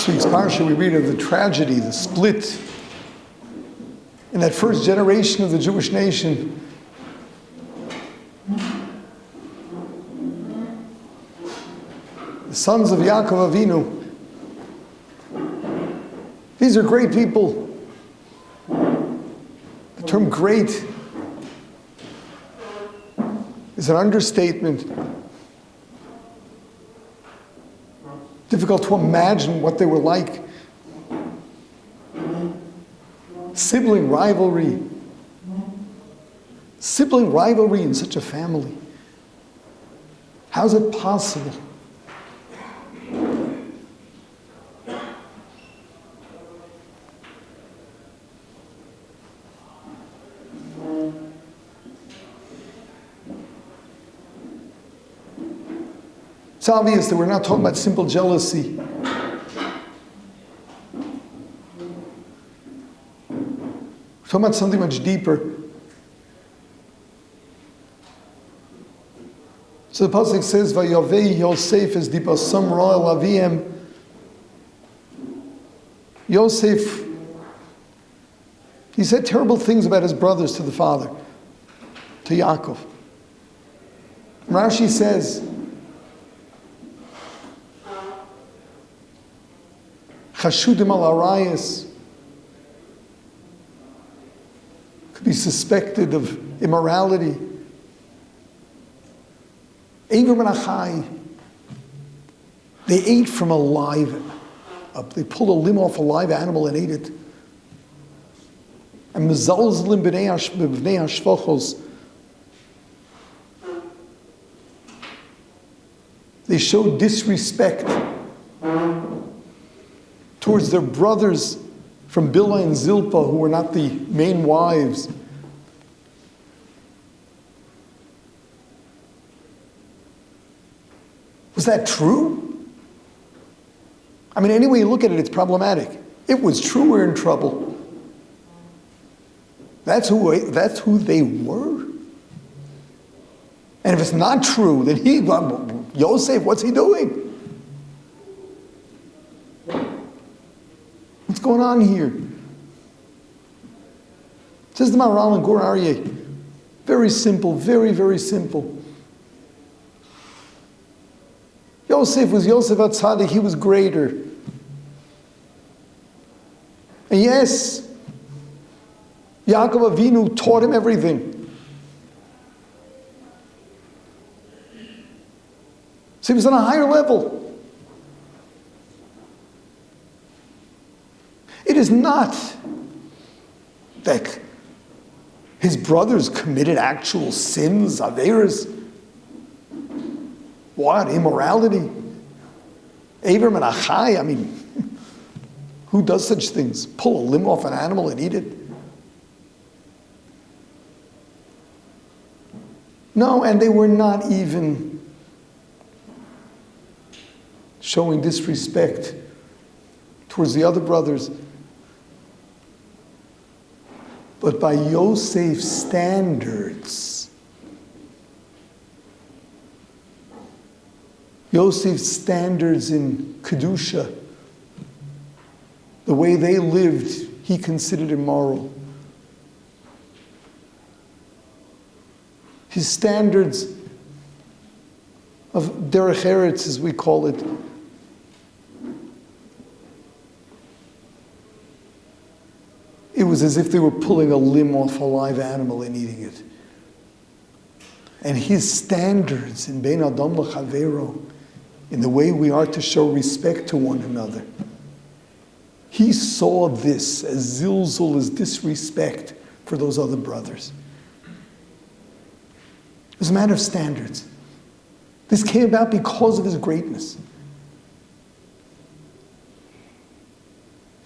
This week's parsha we read of the tragedy, the split in that first generation of the Jewish nation. The sons of Yaakov Avinu. These are great people. The term great is an understatement. Difficult to imagine what they were like. Sibling rivalry. Sibling rivalry in such a family. How is it possible? It's obvious that we're not talking about simple jealousy. We're talking about something much deeper. So the pasuk says, "Vayavei Yosef es dibasam ro'el aviem." Yosef, he said terrible things about his brothers to the father, to Yaakov. Rashi says, Chashudim al arayis, could be suspected of immorality. Eiver ben Achai, they ate from a live, they pulled a limb off a live animal and ate it. And mezalzlim b'nei hashvachos, they showed disrespect towards their brothers from Bilhah and Zilpah, who were not the main wives. Was that true? I mean, any way you look at it, it's problematic. It was true, we're in trouble. That's who they were. And if it's not true, then Yosef, what's he doing? What's going on here? Says the Maharal and Gur Aryeh. Very simple, very, very simple. Yosef was Yosef HaTzadik, he was greater. And yes, Yaakov Avinu taught him everything. So he was on a higher level. It is not that his brothers committed actual sins, averas. What? Immorality? Eiver ben Achai? I mean, who does such things? Pull a limb off an animal and eat it? No, and they were not even showing disrespect towards the other brothers. But by Yosef's standards, Yosef's standards in Kedusha, the way they lived, he considered immoral. His standards of derech eretz, as we call it, it was as if they were pulling a limb off a live animal and eating it. And his standards in Bein Adam L'Chavero, in the way we are to show respect to one another, he saw this as zilzul, as disrespect for those other brothers. It was a matter of standards. This came about because of his greatness.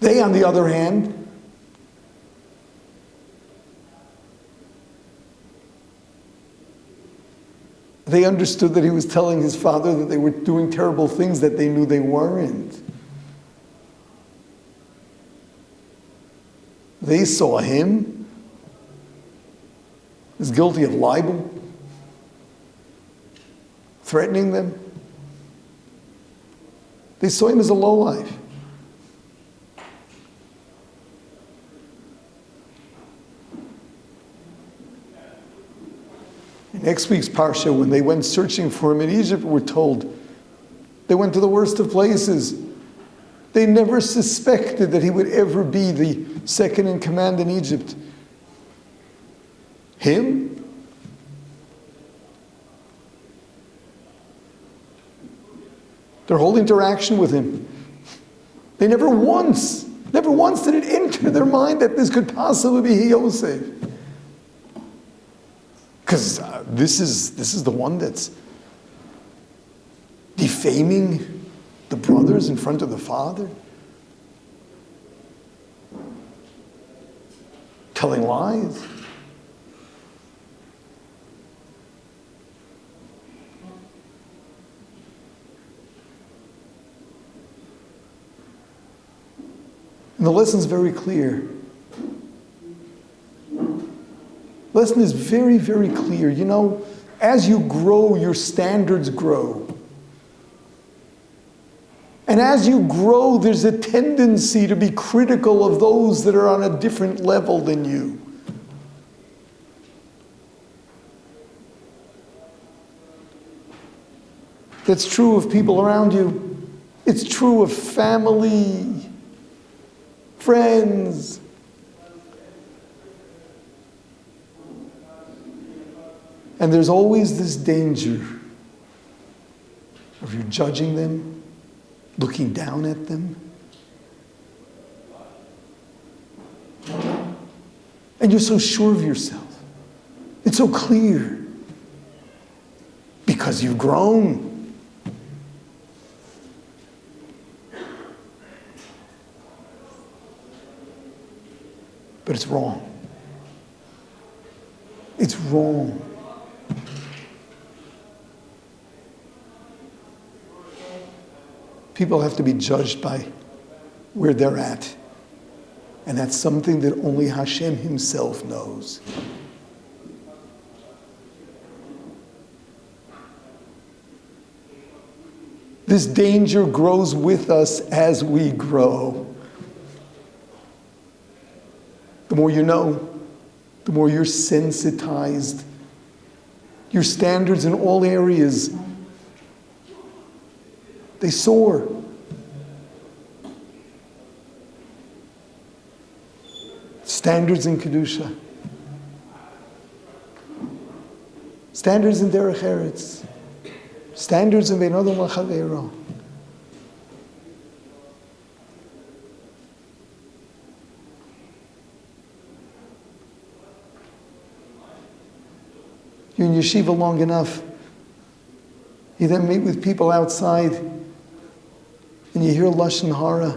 They, on the other hand, they understood that he was telling his father that they were doing terrible things that they knew they weren't. They saw him as guilty of libel, threatening them. They saw him as a lowlife. Next week's Parsha, when they went searching for him in Egypt, we're told they went to the worst of places. They never suspected that he would ever be the second in command in Egypt. Him? Their whole interaction with him. They never once did it enter their mind that this could possibly be Yosef. Because this is the one that's defaming the brothers in front of the father, telling lies. And the lesson's very clear. Lesson is very, very clear. You know, as you grow, your standards grow. And as you grow, there's a tendency to be critical of those that are on a different level than you. That's true of people around you. It's true of family, friends. And there's always this danger of you judging them, looking down at them. And you're so sure of yourself. It's so clear. Because you've grown. But it's wrong. It's wrong. People have to be judged by where they're at. And that's something that only Hashem himself knows. This danger grows with us as we grow. The more you know, the more you're sensitized. Your standards in all areas, they soar. Standards in Kedusha. Standards in Derech Eretz. Standards in Bein Adam L'Chaveiro. You're in Yeshiva long enough. You then meet with people outside and you hear Lashon Hara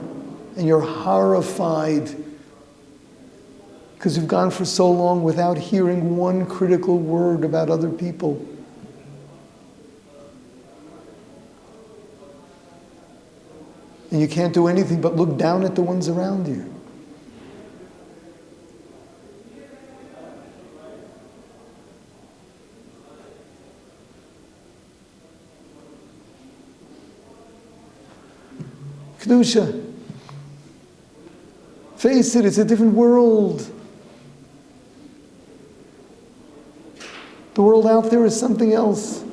and you're horrified because you've gone for so long without hearing one critical word about other people. And you can't do anything but look down at the ones around you. Kedusha. Face it, it's a different world. The world out there is something else.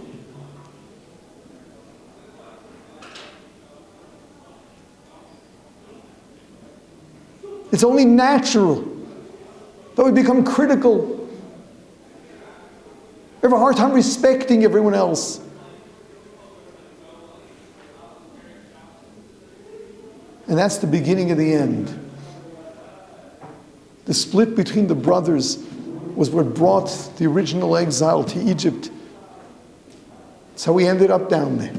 It's only natural that we become critical. We have a hard time respecting everyone else. And that's the beginning of the end. The split between the brothers was what brought the original exile to Egypt. That's how we ended up down there.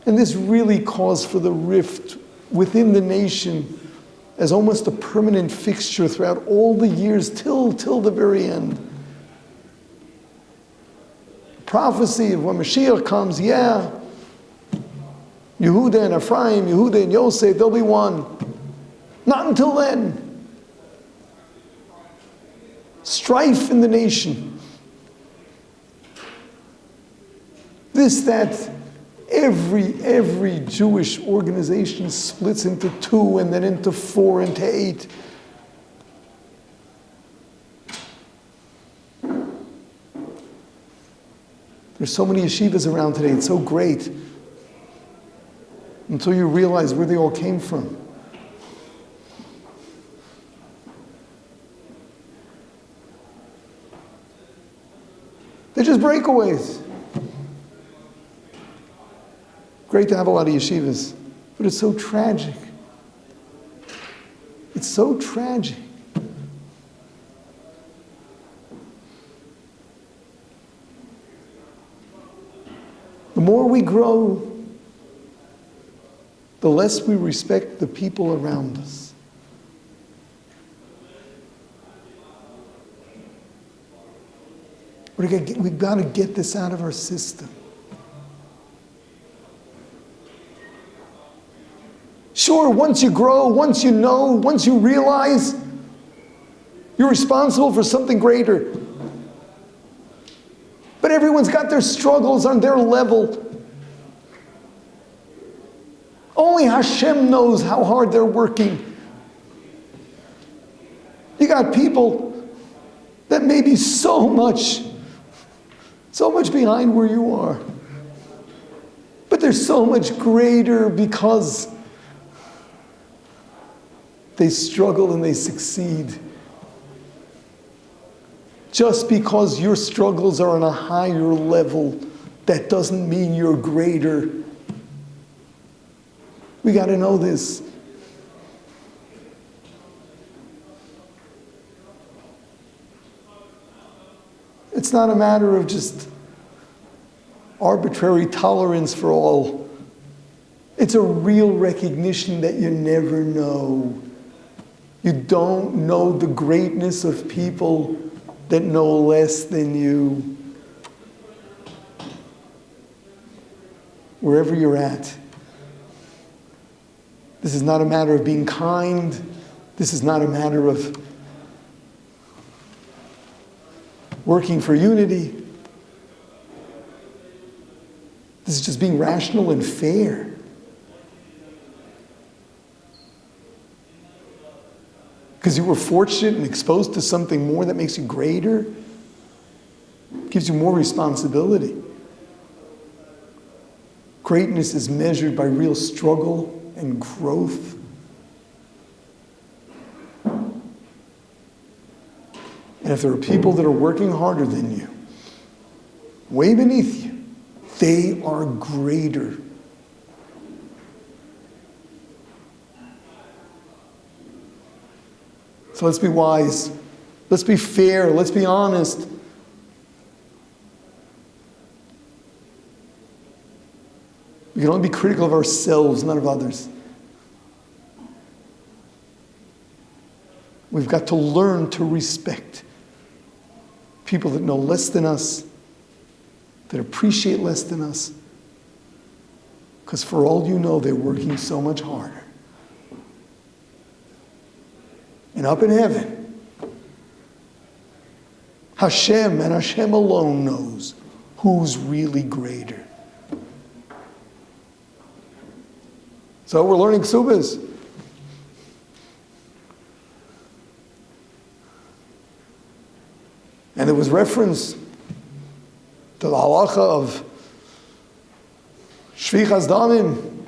And this really caused for the rift within the nation as almost a permanent fixture throughout all the years till the very end. Prophecy of when Mashiach comes, yeah, Yehuda and Ephraim, Yehuda and Yosef, they'll be one. Not until then. Strife in the nation. This, that, every Jewish organization splits into 2 and then into 4 and to 8. There's so many yeshivas around today. It's so great. Until you realize where they all came from. They're just breakaways. Great to have a lot of yeshivas, but it's so tragic. It's so tragic. The more we grow, the less we respect the people around us. We've got to get this out of our system. Sure, once you grow, once you know, once you realize you're responsible for something greater. But everyone's got their struggles on their level. Only Hashem knows how hard they're working. You got people that may be so much behind where you are. But they're so much greater because they struggle and they succeed. Just because your struggles are on a higher level, that doesn't mean you're greater. We got to know this. It's not a matter of just arbitrary tolerance for all. It's a real recognition that you never know. You don't know the greatness of people that know less than you. Wherever you're at. This is not a matter of being kind. This is not a matter of working for unity. This is just being rational and fair. Because you were fortunate and exposed to something more that makes you greater, gives you more responsibility. Greatness is measured by real struggle and growth. And if there are people that are working harder than you, way beneath you, they are greater. So let's be wise. Let's be fair. Let's be honest. We can only be critical of ourselves, not of others. We've got to learn to respect people that know less than us, that appreciate less than us, because for all you know, they're working so much harder. And up in heaven, Hashem and Hashem alone knows who's really greater. So we're learning Ksubas. And there was reference to the halacha of Shvichas Damim.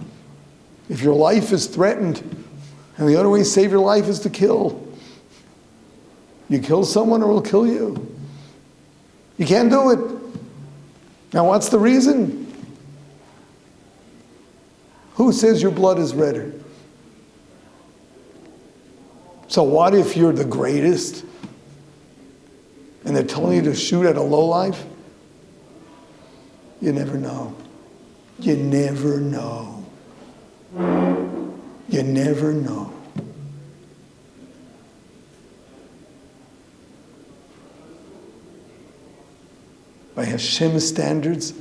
If your life is threatened, and the only way to save your life is to kill. You kill someone or it'll kill you. You can't do it. Now what's the reason? Who says your blood is redder? So what if you're the greatest and they're telling you to shoot at a lowlife? You never know. You never know. You never know. By Hashem's standards,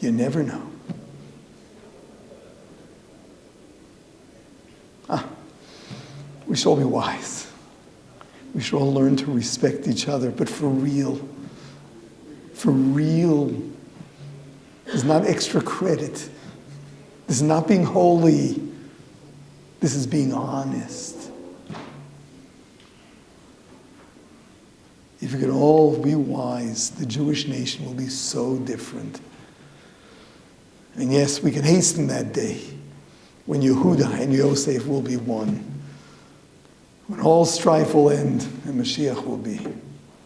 you never know. We should all be wise. We should all learn to respect each other, but for real. For real. This is not extra credit. This is not being holy. This is being honest. if we could all be wise, the Jewish nation will be so different. And yes, we can hasten that day when Yehuda and Yosef will be one, when all strife will end and Mashiach will be.